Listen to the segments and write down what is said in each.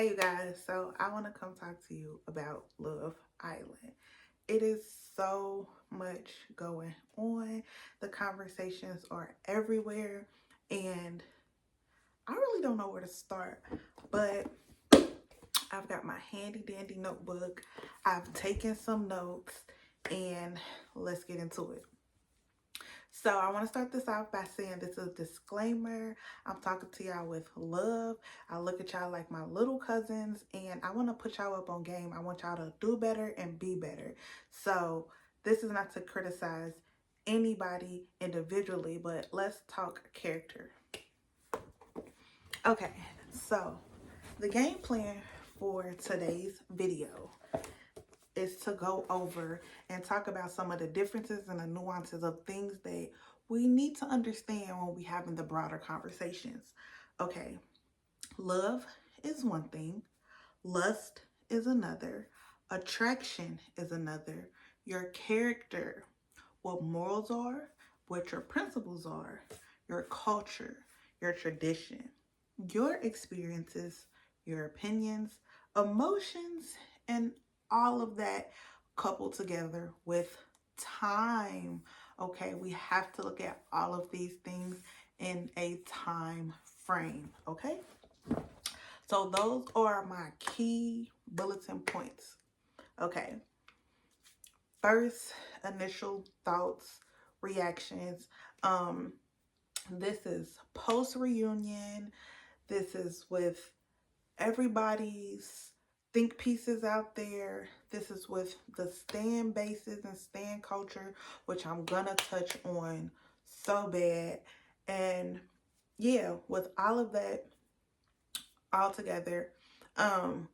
Hey you guys, so I want to come talk to you about Love Island. It is so much going on. The conversations are everywhere, and I really don't know where to start. But I've got my handy dandy notebook, I've taken some notes, and let's get into it. So I want to start this off by saying this is a disclaimer. I'm talking to y'all with love. I look at y'all like my little cousins, and I want to put y'all up on game. I want y'all to do better and be better. So this is not to criticize anybody individually, but let's talk character. Okay, so the game plan for today's video is to go over and talk about some of the differences and the nuances of things that we need to understand when we having the broader conversations. Okay, love is one thing, lust is another, attraction is another, your character, what morals are, what your principles are, your culture, your tradition, your experiences, your opinions, emotions, and all of that coupled together with time. Okay, we have to look at all of these things in a time frame. Okay, so those are my key bulletin points. Okay, first initial thoughts, reactions. Um, this is post reunion. This is with everybody's think pieces out there. This is with the stand bases and stand culture, which I'm gonna touch on so bad. And yeah, with all of that all together, um,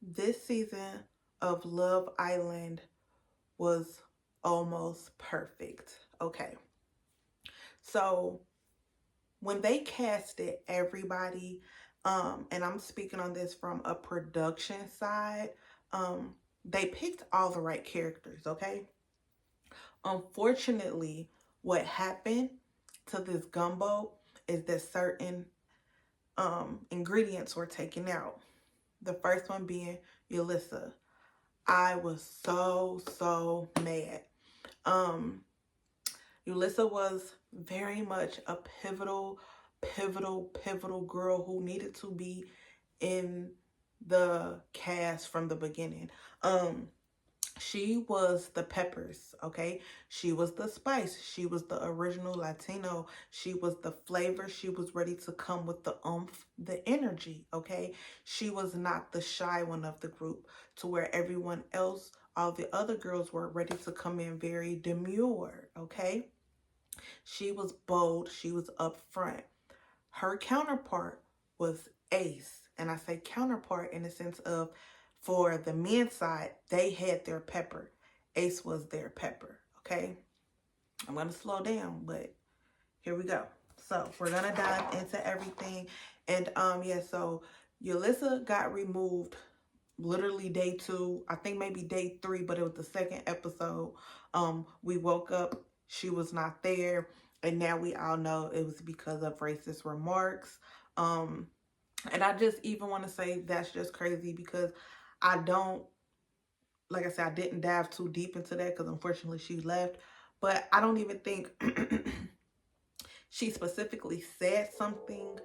this season of Love Island was almost perfect. Okay. So when they casted everybody, and I'm speaking on this from a production side, they picked all the right characters, okay? Unfortunately, what happened to this gumbo is that certain ingredients were taken out. The first one being Yulisa. I was so mad. Yulisa was very much a pivotal girl who needed to be in the cast from the beginning. She was the peppers, okay? She was the spice. She was the original Latino. She was the flavor. She was ready to come with the oomph, the energy, okay? She was not the shy one of the group to where everyone else, all the other girls were ready to come in very demure, okay? She was bold. She was upfront. Her counterpart was Ace. And I say counterpart in the sense of, for the men's side, they had their pepper. Ace was their pepper, okay? I'm going to slow down, but here we go. So we're going to dive into everything. And yeah, so Yulisa got removed literally day 2. I think maybe day 3, but it was the second episode. We woke up, she was not there. And now we all know it was because of racist remarks. And I just even want to say that's just crazy because I don't, like I said, I didn't dive too deep into that because unfortunately she left. But I don't even think she specifically said something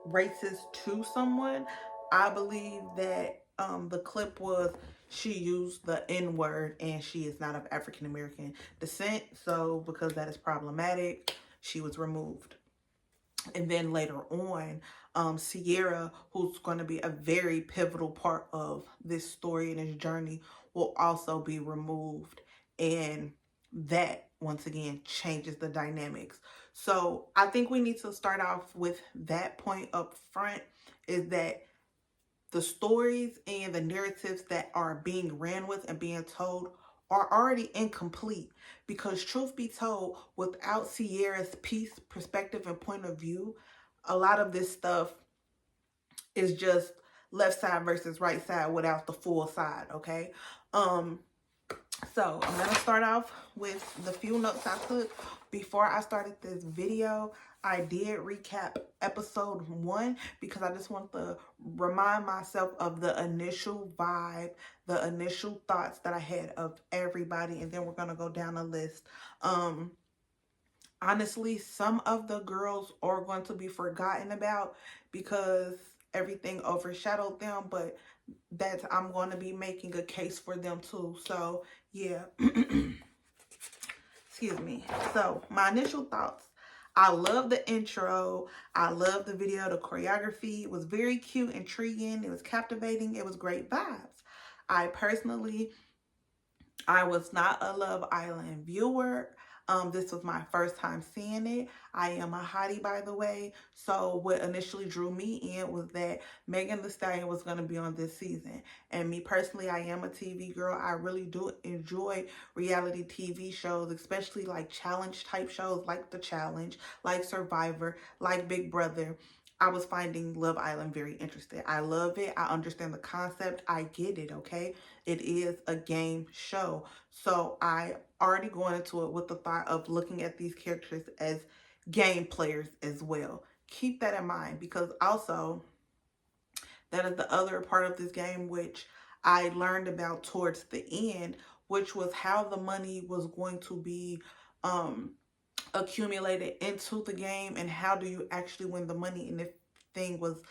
racist to someone. I believe that the clip was she used the N word and she is not of African American descent. So because that is problematic, she was removed. And then later on, Sierra, who's going to be a very pivotal part of this story and this journey, will also be removed. And that, once again, changes the dynamics. So I think we need to start off with that point up front, is that the stories and the narratives that are being ran with and being told are already incomplete, because truth be told, without Sierra's piece, perspective, and point of view, a lot of this stuff is just left side versus right side without the full side, okay? So I'm going to start off with the few notes I took before I started this video. I did recap episode 1 because I just want to remind myself of the initial vibe, the initial thoughts that I had of everybody, and then we're going to go down a list. Honestly, some of the girls are going to be forgotten about because everything overshadowed them, but that I'm going to be making a case for them too. So yeah. Excuse me. So my initial thoughts. I love the intro. I love the video. The choreography was very cute, intriguing. It was captivating. It was great vibes. I personally, I was not a Love Island viewer. This was my first time seeing it. I am a hottie, by the way. So what initially drew me in was that Megan Thee Stallion was going to be on this season. And me personally, I am a TV girl. I really do enjoy reality TV shows, especially like challenge type shows like The Challenge, like Survivor, like Big Brother. I was finding Love Island very interesting. I love it. I understand the concept. I get it, okay? It is a game show. So I already going into it with the thought of looking at these characters as game players as well. Keep that in mind because also that is the other part of this game which I learned about towards the end, which was how the money was going to be accumulated into the game and how do you actually win the money. And if thing was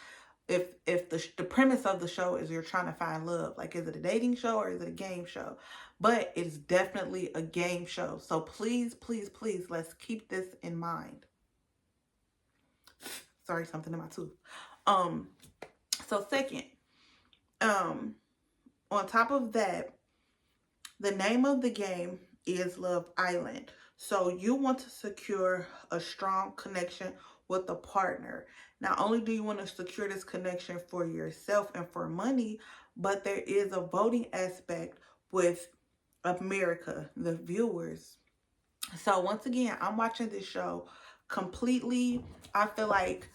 if the premise of the show is you're trying to find love, like is it a dating show or is it a game show? But it's definitely a game show. So please, please, please, let's keep this in mind. Sorry, something in my tooth. So second, on top of that, the name of the game is Love Island. So you want to secure a strong connection with a partner. Not only do you want to secure this connection for yourself and for money, but there is a voting aspect with America, the viewers. So once again, I'm watching this show completely, I feel like,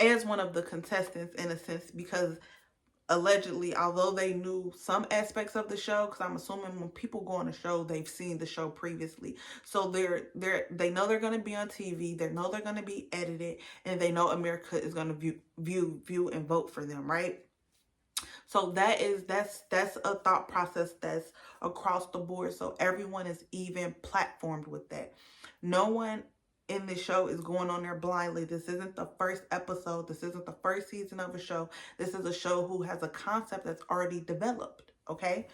as one of the contestants in a sense, because allegedly, although they knew some aspects of the show, because I'm assuming when people go on the show, they've seen the show previously. So they know they're going to be on TV. They know they're going to be edited, and they know America is going to view and vote for them, right? So that's a thought process that's across the board. So everyone is even platformed with that. No one in this show is going on there blindly. This isn't the first episode. This isn't the first season of a show. This is a show who has a concept that's already developed. Okay.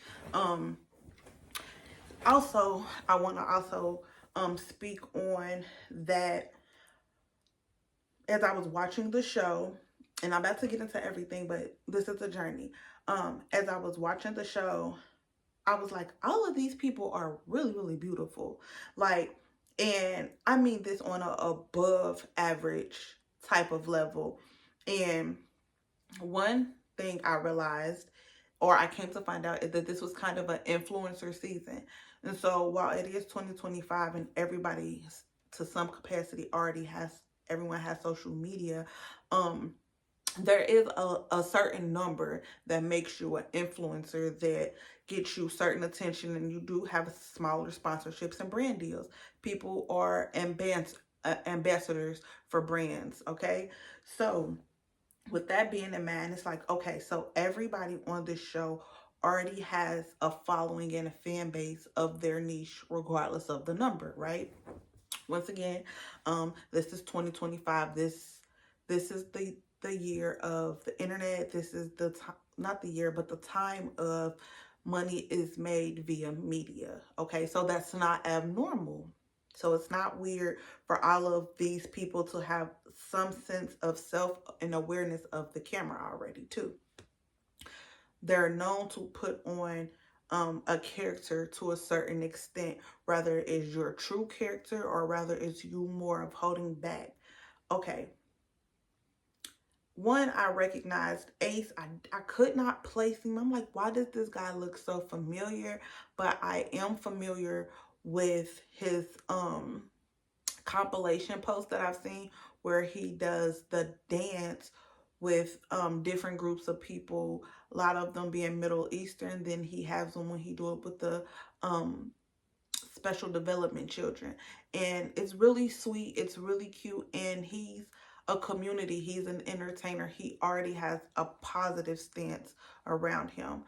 Also, I want to speak on that. As I was watching the show, and I'm about to get into everything, but this is a journey. As I was watching the show, I was like, all of these people are really, really beautiful. Like, and I mean this on a above average type of level. And one thing I realized, or I came to find out, is that this was kind of an influencer season. And so while it is 2025 and everybody to some capacity already has, everyone has social media, there is a certain number that makes you an influencer, that gets you certain attention, and you do have smaller sponsorships and brand deals. People are ambassadors for brands, okay? So with that being in mind, it's like, okay, so everybody on this show already has a following and a fan base of their niche, regardless of the number, right? Once again, this is 2025. This is the year of the internet. This is the not the year, but the time of money is made via media. Okay, so that's not abnormal. So it's not weird for all of these people to have some sense of self and awareness of the camera already too. They're known to put on a character to a certain extent, whether it's your true character or rather it's you more of holding back. Okay. One, I recognized Ace. I could not place him. I'm like, why does this guy look so familiar? But I am familiar with his compilation post that I've seen where he does the dance with different groups of people, a lot of them being Middle Eastern. Then he has them when he do it with the um special development children. And it's really sweet, it's really cute, and he's a community, he's an entertainer. He already has a positive stance around him.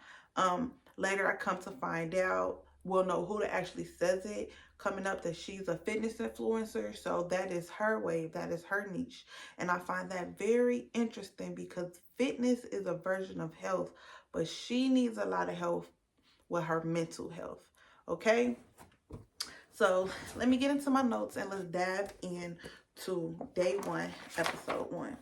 Later I come to find out, we'll know who actually says it coming up, that she's a fitness influencer. So that is her wave, that is her niche. And I find that very interesting because fitness is a version of health, but she needs a lot of help with her mental health. Okay, so let me get into my notes and let's dive into day 1, episode 1.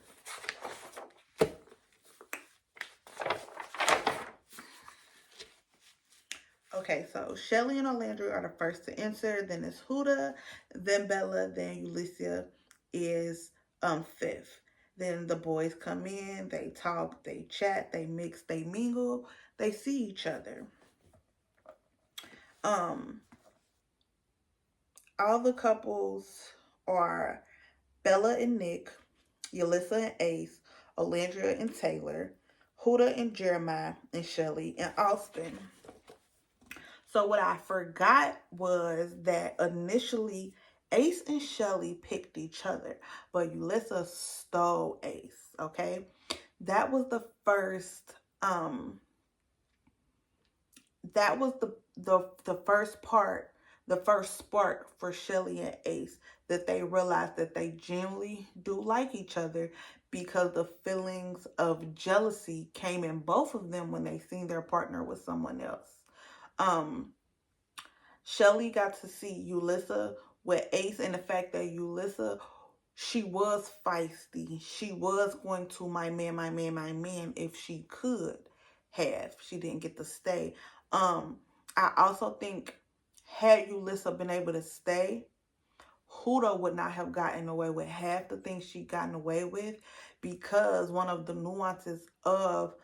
Okay, so Shelly and Olandria are the first to enter. Then it's Huda, then Bella, then Ulysses is fifth. Then the boys come in, they talk, they chat, they mix, they mingle, they see each other. All the couples are Bella and Nick, Yulissa and Ace, Olandria and Taylor, Huda and Jeremiah, and Shelly and Austin. So what I forgot was that initially Ace and Shelly picked each other, but Yulissa stole Ace, okay? That was the first that was the first part, the first spark for Shelly and Ace, that they realized that they genuinely do like each other, because the feelings of jealousy came in both of them when they seen their partner with someone else. Shelly got to see Yulissa with Ace, and the fact that Yulissa, she was feisty. She was going to my man if she could have. She didn't get to stay. I also think had Yulissa been able to stay, Huda would not have gotten away with half the things she gotten away with, because one of the nuances of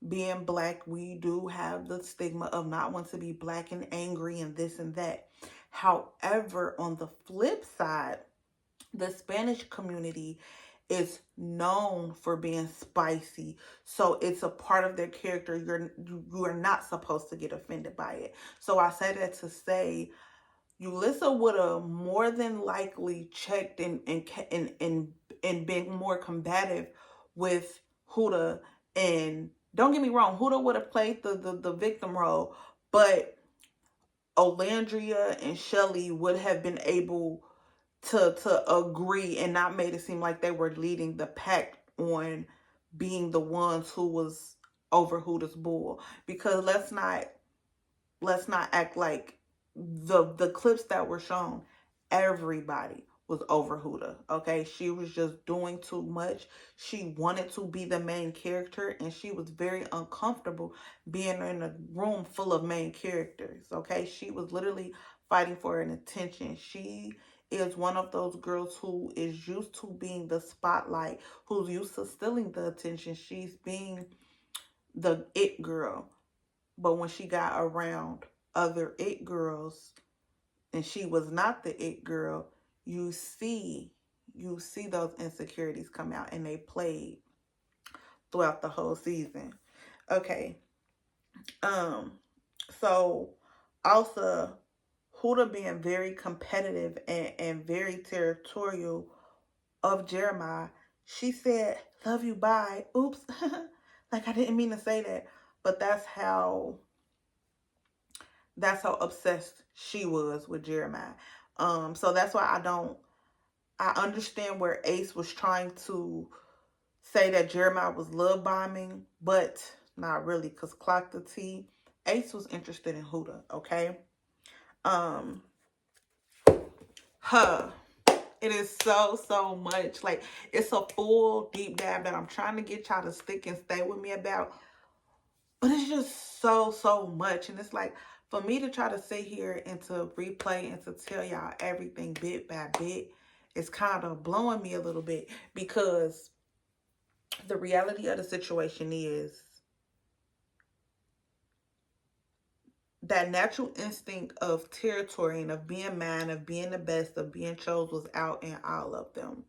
being Black, we do have the stigma of not wanting to be Black and angry and this and that. However, on the flip side, the Spanish community is known for being spicy. So it's a part of their character. You are not supposed to get offended by it. So I say that to say, Yulissa would have more than likely checked and been more combative with Huda. And don't get me wrong, Huda would have played the victim role, but Olandria and Shelly would have been able to agree and not made it seem like they were leading the pack on being the ones who was over Huda's bull. Because let's not act like the clips that were shown, everybody was over Huda, okay? She was just doing too much. She wanted to be the main character, and she was very uncomfortable being in a room full of main characters, okay? She was literally fighting for an attention. She is one of those girls who is used to being the spotlight, who's used to stealing the attention. She's being the it girl. But when she got around other it girls and she was not the it girl, you see those insecurities come out, and they played throughout the whole season. Okay. So also Huda being very competitive and very territorial of Jeremiah. She said, "Love you, bye." Oops. Like, I didn't mean to say that, but that's how obsessed she was with Jeremiah. So that's why I understand where Ace was trying to say that Jeremiah was love bombing, but not really, because clock the T, Ace was interested in Huda, okay? It is so much. Like, it's a full deep dive that I'm trying to get y'all to stick and stay with me about. But it's just so much. And it's like, for me to try to sit here and to replay and to tell y'all everything bit by bit, it's kind of blowing me a little bit, because the reality of the situation is that natural instinct of territory and of being man, of being the best, of being chose was out in all of them.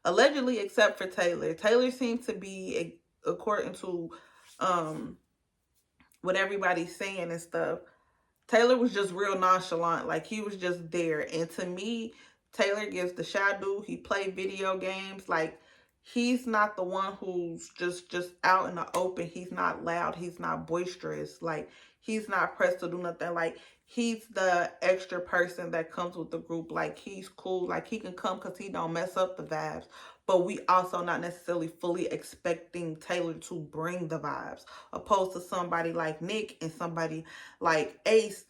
Allegedly, except for Taylor. Taylor seemed to be, according to what everybody's saying and stuff, Taylor was just real nonchalant. Like, he was just there. And to me, Taylor gives the shy dude. He played video games. Like, he's not the one who's just out in the open. He's not loud. He's not boisterous. Like, he's not pressed to do nothing. Like, he's the extra person that comes with the group. Like, he's cool. Like, he can come because he don't mess up the vibes. But we also not necessarily fully expecting Taylor to bring the vibes. Opposed to somebody like Nick and somebody like Ace.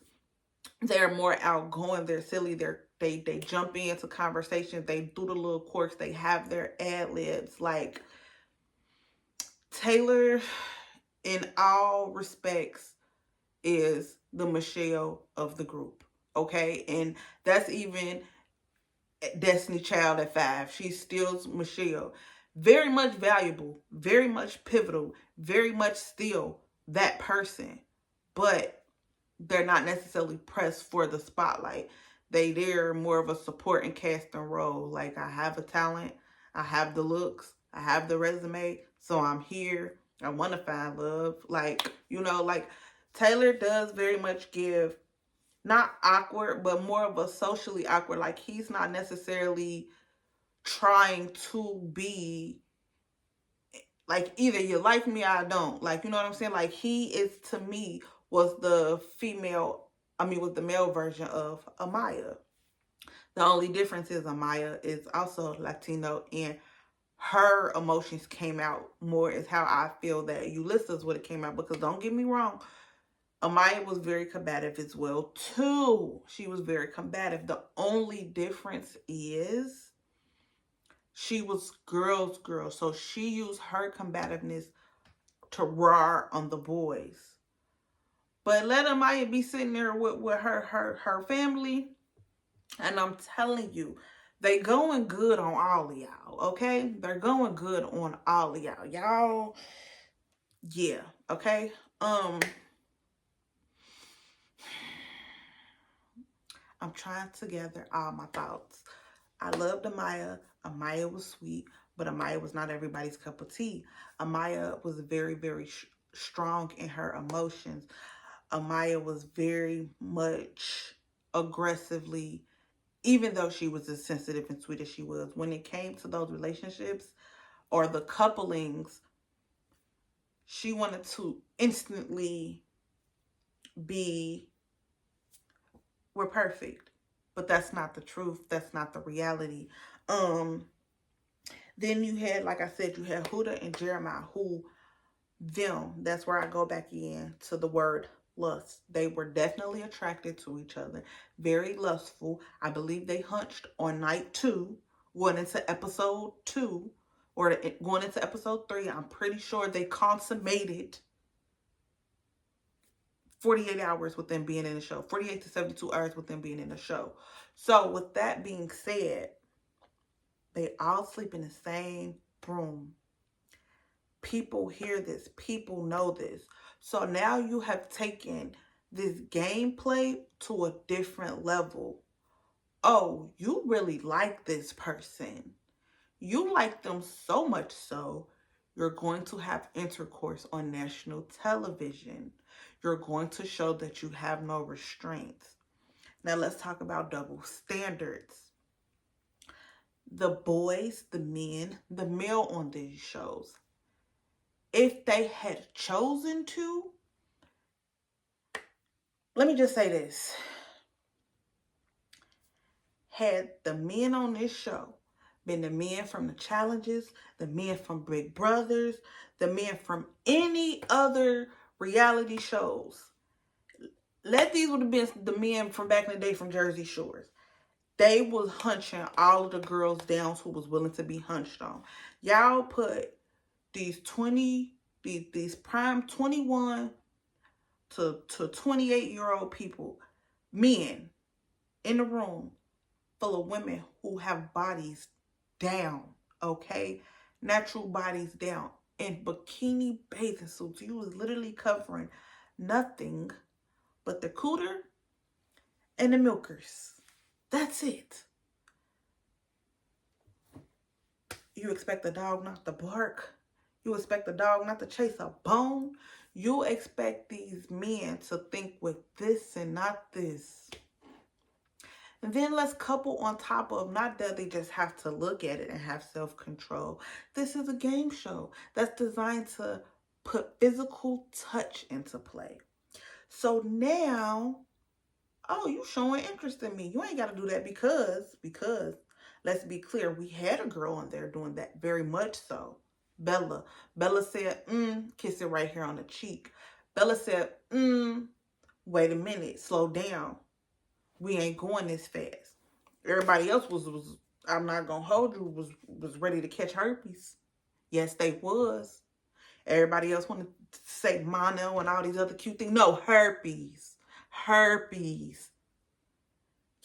They're more outgoing. They're silly. They jump into conversations. They do the little quirks. They have their ad libs. Like, Taylor, in all respects, is the Michelle of the group. Okay? And that's even Destiny Child at 5. She's still Michelle. Very much valuable. Very much pivotal. Very much still that person. But they're not necessarily pressed for the spotlight. They're more of a support and casting role. Like, I have a talent, I have the looks, I have the resume, so I'm here. I want to find love. Like, like, Taylor does very much give, not awkward, but more of a socially awkward. Like, he's not necessarily trying to be, like, either you like me or I don't. Like, you know what I'm saying? Like, he is, to me, was the male version of Amaya. The only difference is Amaya is also Latino, and her emotions came out more is how I feel that Ulysses would have came out. Because don't get me wrong, Amaya was very combative as well too. She was very combative. The only difference is she was girl's girl. So she used her combativeness to roar on the boys. But let Amaya be sitting there with her family. And I'm telling you, they going good on all of y'all, okay? They're going good on all of y'all. Y'all, yeah, okay? I'm trying to gather all my thoughts. I loved Amaya. Amaya was sweet, but Amaya was not everybody's cup of tea. Amaya was very, very strong in her emotions. Amaya was very much aggressively, even though she was as sensitive and sweet as she was, when it came to those relationships or the couplings, she wanted to instantly be, we're perfect. But that's not the truth. That's not the reality. Then you had, like I said, you had Huda and Jeremiah, that's where I go back in to the word lust. They were definitely attracted to each other. Very lustful. I believe they hunched on night 2, going into episode 2, or going into episode 3. I'm pretty sure they consummated 48 hours with them being in the show. 48 to 72 hours with them being in the show. So with that being said, they all sleep in the same room. People hear this. People know this. So now you have taken this gameplay to a different level. Oh, you really like this person. You like them so much so, you're going to have intercourse on national television. You're going to show that you have no restraints. Now let's talk about double standards. The boys, the men, the male on these shows, if they had chosen to, let me just say this. Had the men on this show been the men from the challenges, the men from Big Brothers, the men from any other reality shows, these would have been the men from back in the day from Jersey Shores. They was hunching all of the girls down who was willing to be hunched on. Y'all put these prime 21 to 28-year-old people, men, in the room full of women who have bodies down, okay? Natural bodies down. In bikini bathing suits. You was literally covering nothing but the cooter and the milkers. That's it. You expect the dog not to bark. You expect the dog not to chase a bone. You expect these men to think with this and not this. And then let's couple on top of, not that they just have to look at it and have self-control. This is a game show that's designed to put physical touch into play. So now, oh, you showing interest in me. You ain't got to do that because let's be clear, we had a girl on there doing that, very much so. Bella. Bella said, kiss it right here on the cheek. Bella said, wait a minute, slow down. We ain't going this fast. Everybody else was I'm not gonna hold you, was ready to catch herpes. Yes, they was. Everybody else wanted to say mono and all these other cute things. No, herpes. Herpes.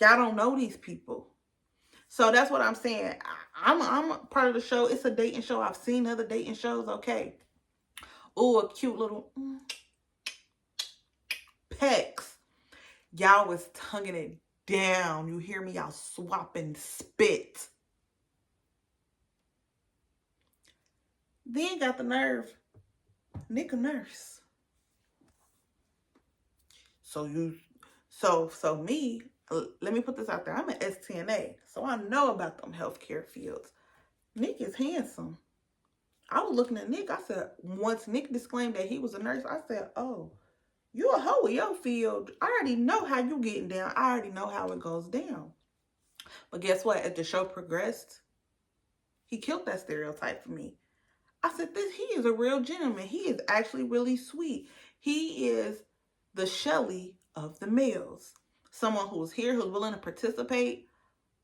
Y'all don't know these people. So that's what I'm saying. I'm a part of the show. It's a dating show. I've seen other dating shows. Okay. Oh, a cute little pecks. Y'all was tonguing it down. You hear me? Y'all swapping spit. Then got the nerve. Nick a nurse. So me, let me put this out there. I'm an STNA, so I know about them healthcare fields. Nick is handsome. I was looking at Nick. I said, once Nick disclaimed that he was a nurse, I said, oh, you a hoe in your field. I already know how you getting down. I already know how it goes down. But guess what? As the show progressed, he killed that stereotype for me. I said, he is a real gentleman. He is actually really sweet. He is the Shelly of the males. Someone who's here, who's willing to participate,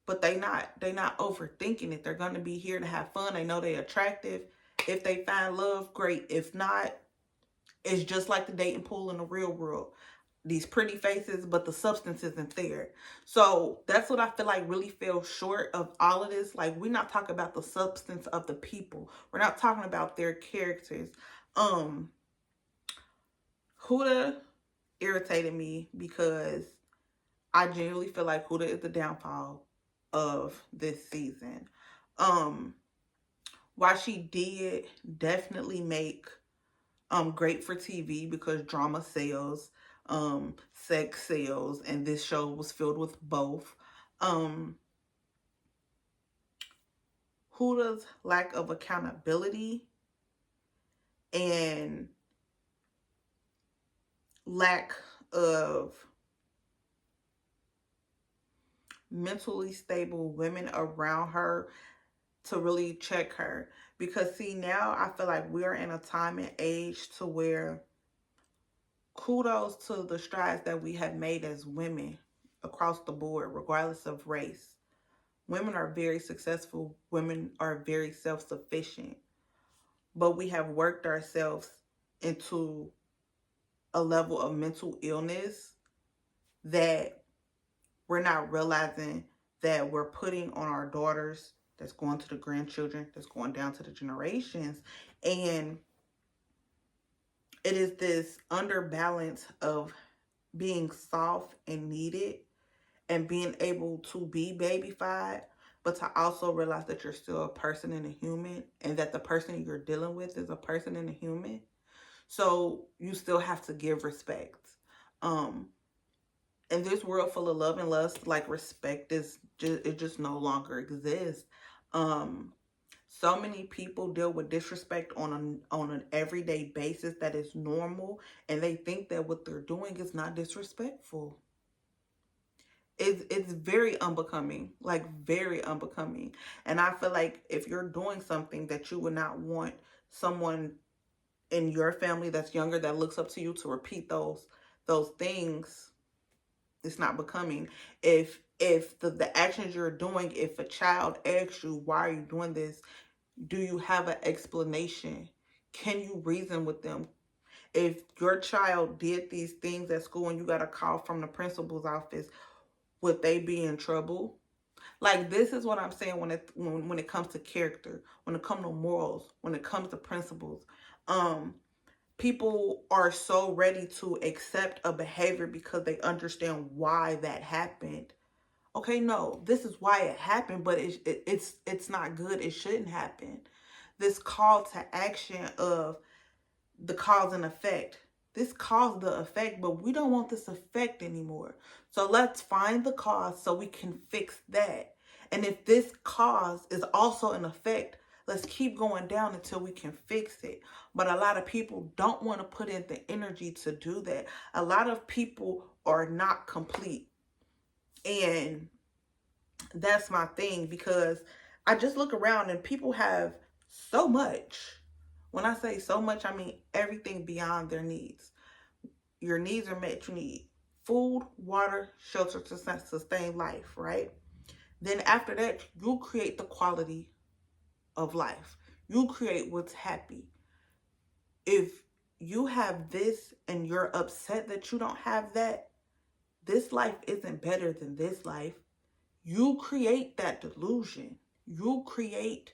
but they not overthinking it. They're going to be here to have fun. They know they're attractive. If they find love, great. If not, it's just like the dating pool in the real world. These pretty faces, but the substance isn't there. So that's what I feel like really fell short of all of this. Like, we're not talking about the substance of the people. We're not talking about their characters. Huda irritated me because I genuinely feel like Huda is the downfall of this season. While she did definitely make great for TV because drama sells, sex sells, and this show was filled with both. Huda's lack of accountability and lack of mentally stable women around her to really check her. Because see, now I feel like we're in a time and age to where, kudos to the strides that we have made as women across the board, regardless of race. Women are very successful. Women are very self-sufficient. But we have worked ourselves into a level of mental illness that we're not realizing that we're putting on our daughters, that's going to the grandchildren, that's going down to the generations. And it is this underbalance of being soft and needed and being able to be babyfied, but to also realize that you're still a person and a human, and that the person you're dealing with is a person and a human. So you still have to give respect. In this world full of love and lust, like, respect is just, it just no longer exists. So many people deal with disrespect on an everyday basis that is normal, and they think that what they're doing is not disrespectful. It's very unbecoming, like very unbecoming. And I feel like if you're doing something that you would not want someone in your family that's younger that looks up to you to repeat those things, it's not becoming. If the actions you're doing, if a child asks you, why are you doing this? Do you have an explanation? Can you reason with them? If your child did these things at school and you got a call from the principal's office, would they be in trouble? Like, this is what I'm saying when it comes to character, when it comes to morals, when it comes to principles. People are so ready to accept a behavior because they understand why that happened. Okay, no, this is why it happened, but it's not good. It shouldn't happen. This call to action of the cause and effect. This caused the effect, but we don't want this effect anymore. So let's find the cause so we can fix that. And if this cause is also an effect, let's keep going down until we can fix it. But a lot of people don't want to put in the energy to do that. A lot of people are not complete. And that's my thing, because I just look around and people have so much. When I say so much, I mean everything beyond their needs. Your needs are met. You need food, water, shelter to sustain life, right? Then after that, you create the quality of life. You create what's happy. If you have this and you're upset that you don't have that, this life isn't better than this life. You create that delusion. You create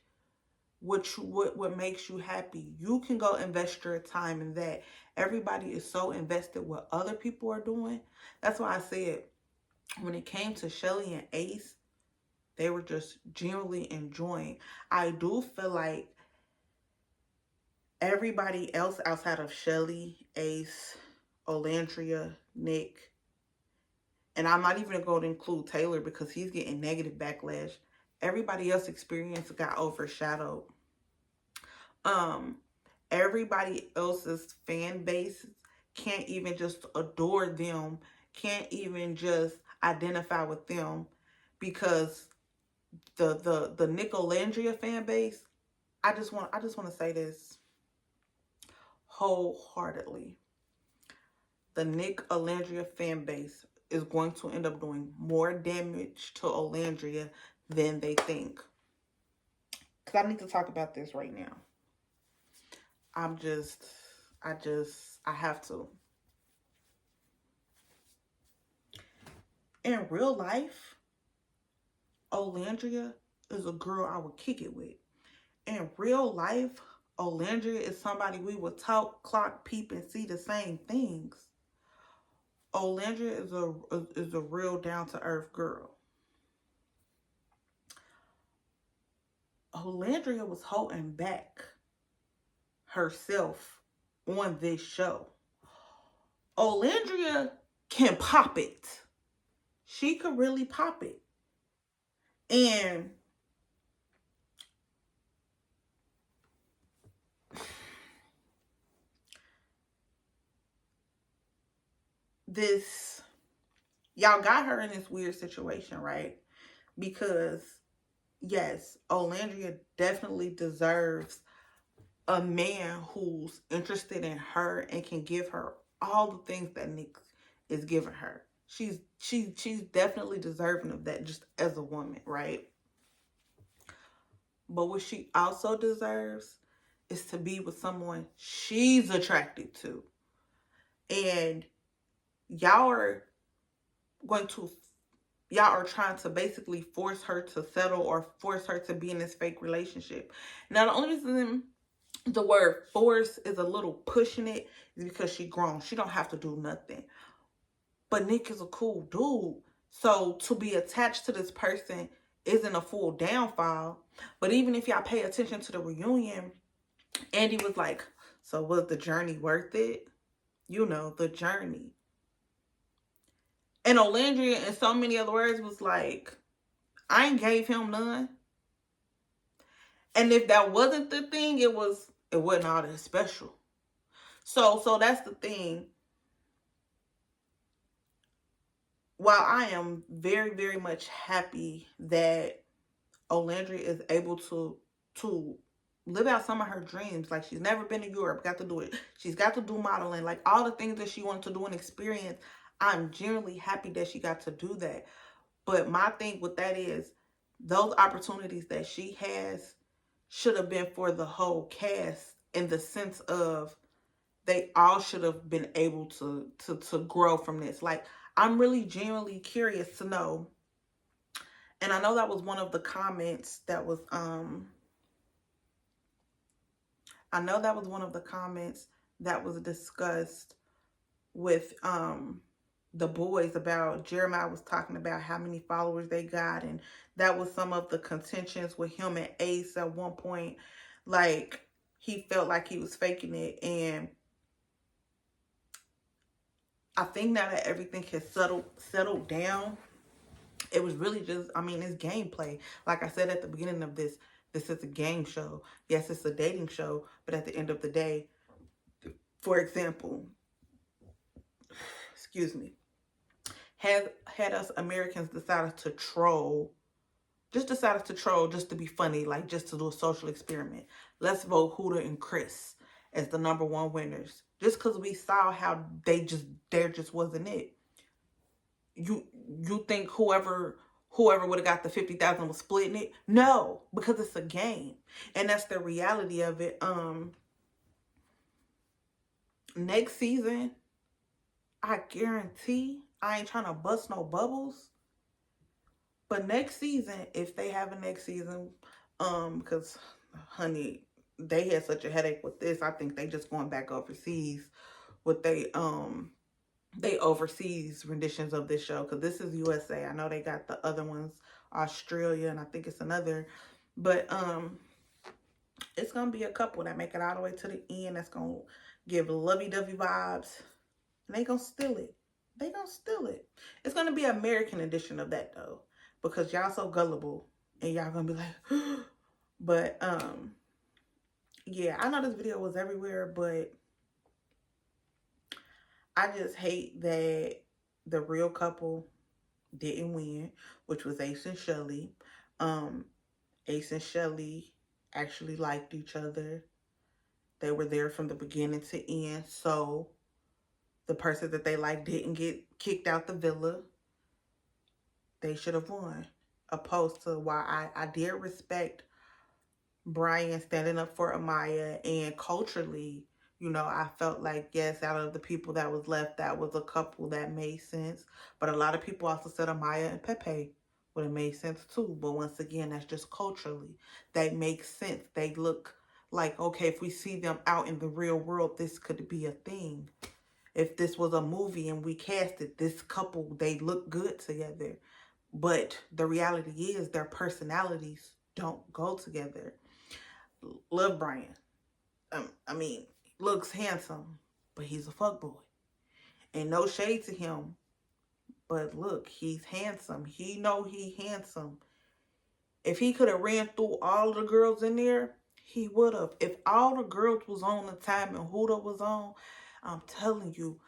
what makes you happy. You can go invest your time in that. Everybody is so invested what other people are doing. That's why I said when it came to Shelly and Ace, they were just genuinely enjoying. I do feel like everybody else outside of Shelly, Ace, Olandria, Nick, and I'm not even going to include Taylor because he's getting negative backlash. Everybody else's experience got overshadowed. Everybody else's fan base can't even just adore them, can't even just identify with them, because the Nicolandria fan base, I just want to say this wholeheartedly. The Nick Olandria fan base is going to end up doing more damage to Olandria than they think. Because I need to talk about this right now. I have to. In real life, Olandria is a girl I would kick it with. In real life, Olandria is somebody we would talk, clock, peep, and see the same things. Olandria is a real down-to-earth girl. Olandria was holding back herself on this show. Olandria can pop it. She could really pop it. And y'all got her in this weird situation, right? Because yes, Olandria definitely deserves a man who's interested in her and can give her all the things that Nick is giving her. She's definitely deserving of that, just as a woman, right? But what she also deserves is to be with someone she's attracted to. And y'all are trying to basically force her to settle or force her to be in this fake relationship. Now, the only reason the word force is a little pushing it is because she grown. She don't have to do nothing. But Nick is a cool dude. So to be attached to this person isn't a full downfall. But even if y'all pay attention to the reunion, Andy was like, so was the journey worth it? You know, the journey. And Olandria, in so many other words, was like, I ain't gave him none. And if that wasn't the thing, it wasn't all that special. So that's the thing. While I am very, very much happy that Olandria is able to live out some of her dreams. Like, she's never been to Europe, got to do it. She's got to do modeling, like all the things that she wanted to do and experience. I'm genuinely happy that she got to do that. But my thing with that is, those opportunities that she has should have been for the whole cast, in the sense of they all should have been able to grow from this. Like, I'm really genuinely curious to know. And I know that was one of the comments that was discussed with the boys about Jeremiah was talking about how many followers they got, and that was some of the contentions with him and Ace at one point. Like, he felt like he was faking it, and I think now that everything has settled down, it was really just, I mean, it's gameplay. Like I said at the beginning of this is a game show. Yes, it's a dating show, but at the end of the day, for example, excuse me, had us Americans decided to troll, just to be funny, like just to do a social experiment. Let's vote Huda and Chris as the #1 winners. Just because we saw how there just wasn't it. You think whoever would have got the 50,000 was splitting it? No, because it's a game. And that's the reality of it. Next season, I guarantee, I ain't trying to bust no bubbles, but next season, if they have a next season, because honey, they had such a headache with this. I think they just going back overseas with they overseas renditions of this show, because this is USA. I know they got the other ones, Australia, and I think it's another, but it's gonna be a couple that make it all the way to the end. That's gonna give lovey-dovey vibes, and they gonna steal it. They gonna steal it. It's gonna be an American edition of that though, because y'all so gullible, and y'all gonna be like, but yeah, I know this video was everywhere, but I just hate that the real couple didn't win, which was Ace and Shelly. Ace and Shelly actually liked each other. They were there from the beginning to end, so the person that they liked didn't get kicked out the villa. They should have won. Opposed to why I did respect Brian standing up for Amaya, and culturally, you know, I felt like, yes, out of the people that was left, that was a couple that made sense. But a lot of people also said Amaya and Pepe would have made sense too. But once again, that's just culturally. They make sense. They look like, okay, if we see them out in the real world, this could be a thing. If this was a movie and we casted this couple, they look good together. But the reality is their personalities don't go together. Love Brian. I mean, looks handsome, but he's a fuckboy. And no shade to him, but look, he's handsome. He know he handsome. If he could have ran through all the girls in there, he would have. If all the girls was on the time and Huda was on, I'm telling you,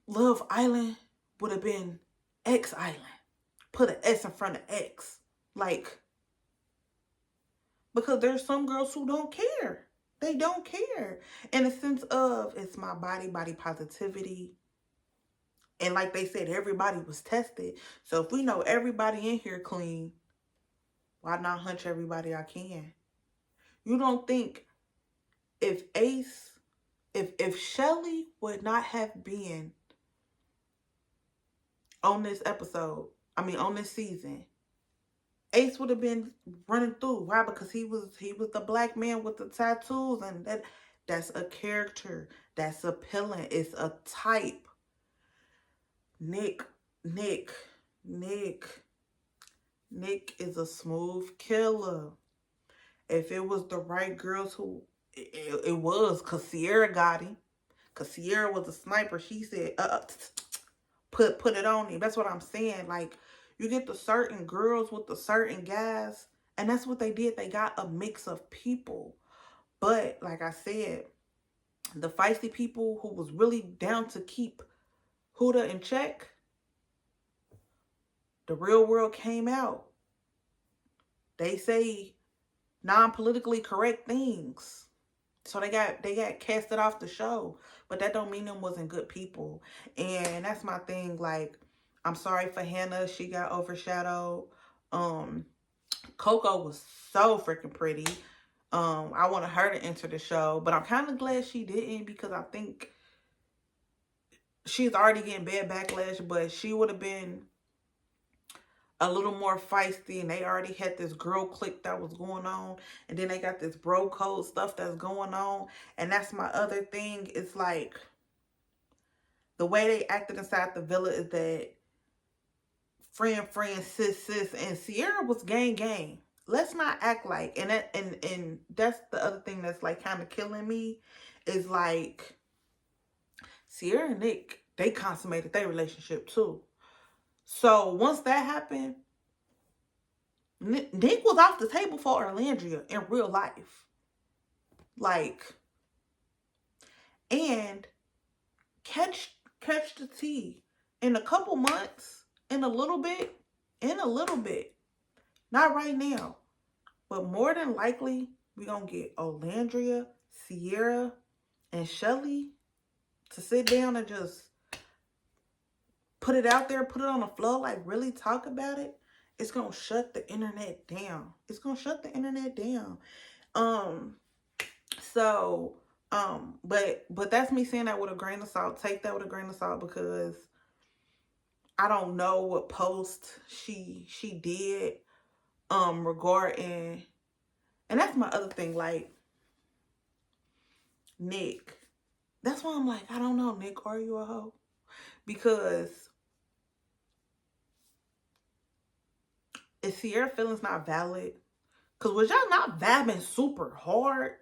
Love Island would have been X Island. Put an S in front of X. Like, because there's some girls who don't care. They don't care. In a sense of, it's my body positivity. And like they said, everybody was tested. So if we know everybody in here clean, why not hunch everybody I can? You don't think if Ace, if Shelly would not have been on this episode, on this season, Ace would have been running through. Why? Because he was the black man with the tattoos, and that's a character. That's appealing. It's a type. Nick is a smooth killer. If it was the right girls who it was, because Sierra got him. Because Sierra was a sniper. She said, put it on him. That's what I'm saying. Like, you get the certain girls with the certain guys, and that's what they did. They got a mix of people. But like I said, the feisty people who was really down to keep Huda in check, the real world came out. They say non-politically correct things. So they got casted off the show. But that don't mean them wasn't good people. And that's my thing. Like, I'm sorry for Hannah. She got overshadowed. Coco was so freaking pretty. I wanted her to enter the show. But I'm kind of glad she didn't, because I think she's already getting bad backlash. But she would have been a little more feisty, and they already had this girl clique that was going on, and then they got this bro code stuff that's going on. And that's my other thing. It's like, the way they acted inside the villa is that friend, sis, and Sierra was gang. Let's not act like, and that's the other thing that's like kind of killing me, is like Sierra and Nick, they consummated their relationship too. So once that happened, Nick was off the table for Orlandria in real life. Like, and catch the tea. In a couple months, in a little bit, not right now, but more than likely, we're going to get Orlandria, Sierra, and Shelly to sit down and just put it out there, put it on the floor, like really talk about it. It's going to shut the internet down. It's going to shut the internet down. But that's me saying that with a grain of salt. Take that with a grain of salt, because I don't know what post she did regarding, and that's my other thing, like Nick. That's why I'm like, I don't know, Nick, are you a hoe? Because is Sierra feelings not valid? Because was y'all not vibing super hard?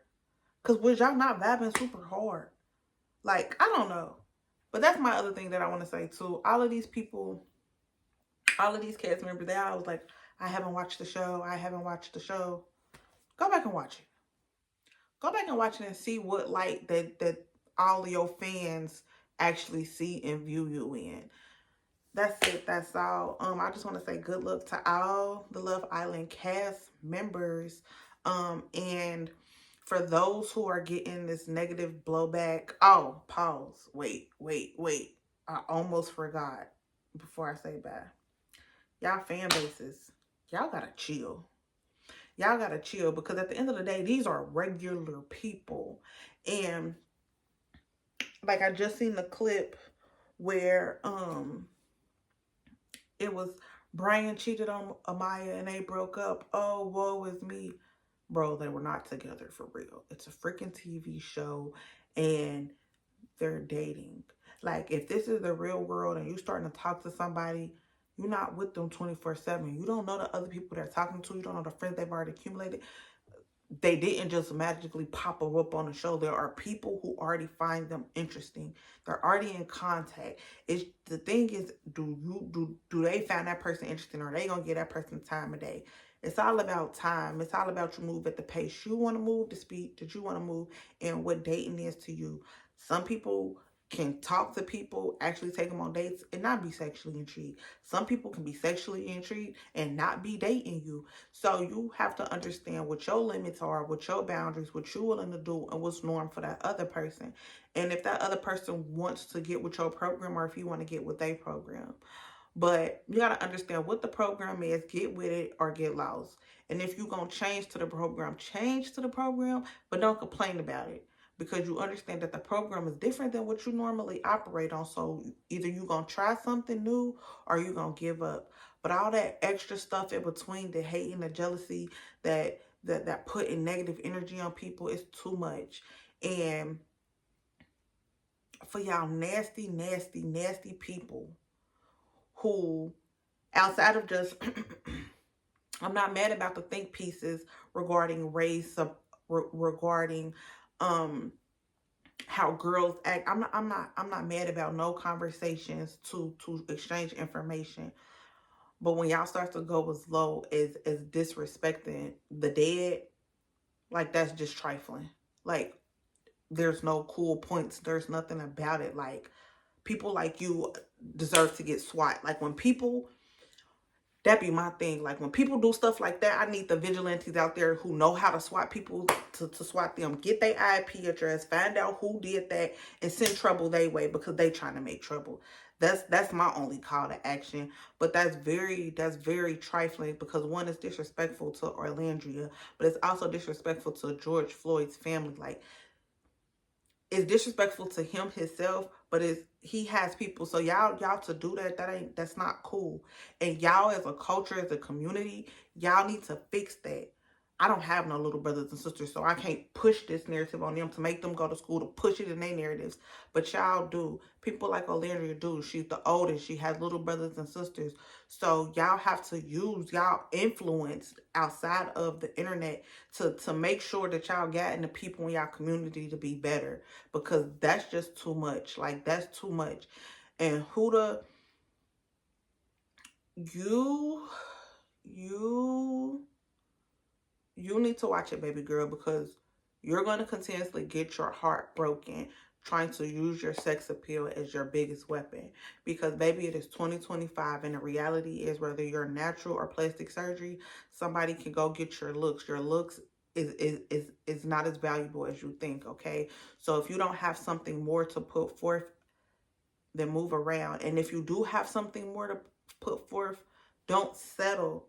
Like, I don't know. But that's my other thing that I want to say too. All of these people, all of these cast members, they all was like, I haven't watched the show. Go back and watch it. Go back and watch it and see what light that all of your fans actually see and view you in. That's it. That's all. I just want to say good luck to all the Love Island cast members. And for those who are getting this negative blowback. Oh, pause. Wait. I almost forgot before I say bye. Y'all fan bases, y'all gotta chill. Y'all gotta chill, because at the end of the day, these are regular people. And like, I just seen the clip where it was Brian cheated on Amaya and they broke up. Oh, woe is me. Bro, they were not together for real. It's a freaking TV show and they're dating. Like, if this is the real world and you starting to talk to somebody, you're not with them 24/7. You don't know the other people they're talking to. You don't know the friends they've already accumulated. They didn't just magically pop up on the show. There are people who already find them interesting. They're already in contact. It's the thing is, do they find that person interesting, or are they gonna give that person time of day? It's all about time. It's all about you move at the pace you want to move, the speed that you want to move, and what dating is to you. Some people can talk to people, actually take them on dates, and not be sexually intrigued. Some people can be sexually intrigued and not be dating you. So you have to understand what your limits are, what your boundaries, what you're willing to do, and what's norm for that other person. And if that other person wants to get with your program, or if you want to get with their program. But you got to understand what the program is, get with it or get lost. And if you're going to change to the program, change to the program, but don't complain about it, because you understand that the program is different than what you normally operate on. So either you're going to try something new or you're going to give up. But all that extra stuff in between, the hate and the jealousy, that putting negative energy on people, is too much. And for y'all nasty people who, outside of just, I'm not mad about the think pieces regarding race, regarding how girls act. I'm not mad about no conversations to exchange information. But when y'all start to go as low as disrespecting the dead, like, that's just trifling. Like, there's no cool points. There's nothing about it. Like, people like you deserve to get swat. Like, when people, that be my thing. Like, when people do stuff like that, I need the vigilantes out there who know how to swat people to swat them. Get their IP address, find out who did that, and send trouble their way, because they trying to make trouble. That's my only call to action. But that's very trifling, because one, is disrespectful to Orlandria, but it's also disrespectful to George Floyd's family. Like, it's disrespectful to him himself, but he has people. So y'all to do that's not cool. And y'all, as a culture, as a community, y'all need to fix that. I don't have no little brothers and sisters, so I can't push this narrative on them to make them go to school to push it in their narratives. But y'all do. People like Olandria do. She's the oldest. She has little brothers and sisters. So y'all have to use y'all influence outside of the internet to make sure that y'all getting the people in y'all community to be better. Because that's just too much. Like, that's too much. And Huda, you need to watch it, baby girl, because you're going to continuously get your heart broken trying to use your sex appeal as your biggest weapon. Because, baby, it is 2025, and the reality is, whether you're natural or plastic surgery, somebody can go get your looks. Your looks is not as valuable as you think, okay? So if you don't have something more to put forth, then move around. And if you do have something more to put forth, don't settle.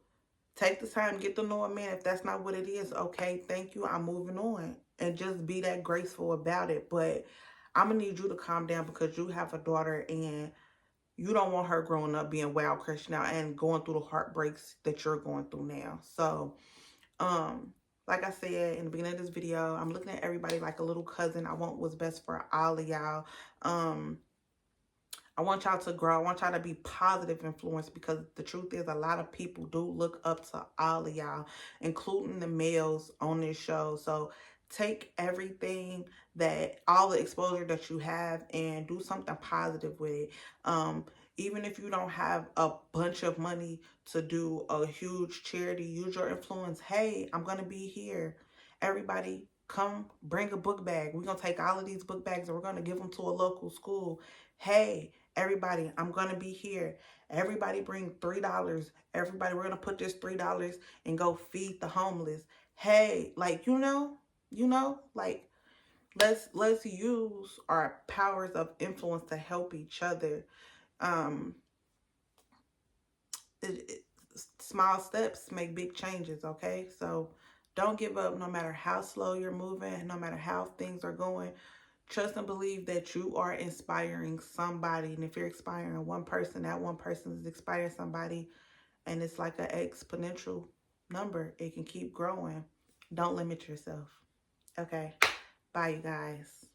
Take the time, get to know a man. If that's not what it is, okay, thank you, I'm moving on. And just be that graceful about it. But I'm going to need you to calm down, because you have a daughter and you don't want her growing up being wild crush now and going through the heartbreaks that you're going through now. So, like I said in the beginning of this video, I'm looking at everybody like a little cousin. I want what's best for all of y'all. I want y'all to grow. I want y'all to be positive influence, because the truth is, a lot of people do look up to all of y'all, including the males on this show. So take everything, that all the exposure that you have, and do something positive with it. Even if you don't have a bunch of money to do a huge charity, use your influence. Hey, I'm going to be here. Everybody, come bring a book bag. We're going to take all of these book bags and we're going to give them to a local school. Hey, everybody, I'm going to be here. Everybody bring $3. Everybody, we're going to put this $3 and go feed the homeless. Hey, like, you know, like, let's use our powers of influence to help each other. Small steps make big changes, okay? So don't give up, no matter how slow you're moving, no matter how things are going. Trust and believe that you are inspiring somebody. And if you're inspiring one person, that one person is inspiring somebody. And it's like an exponential number. It can keep growing. Don't limit yourself. Okay. Bye, you guys.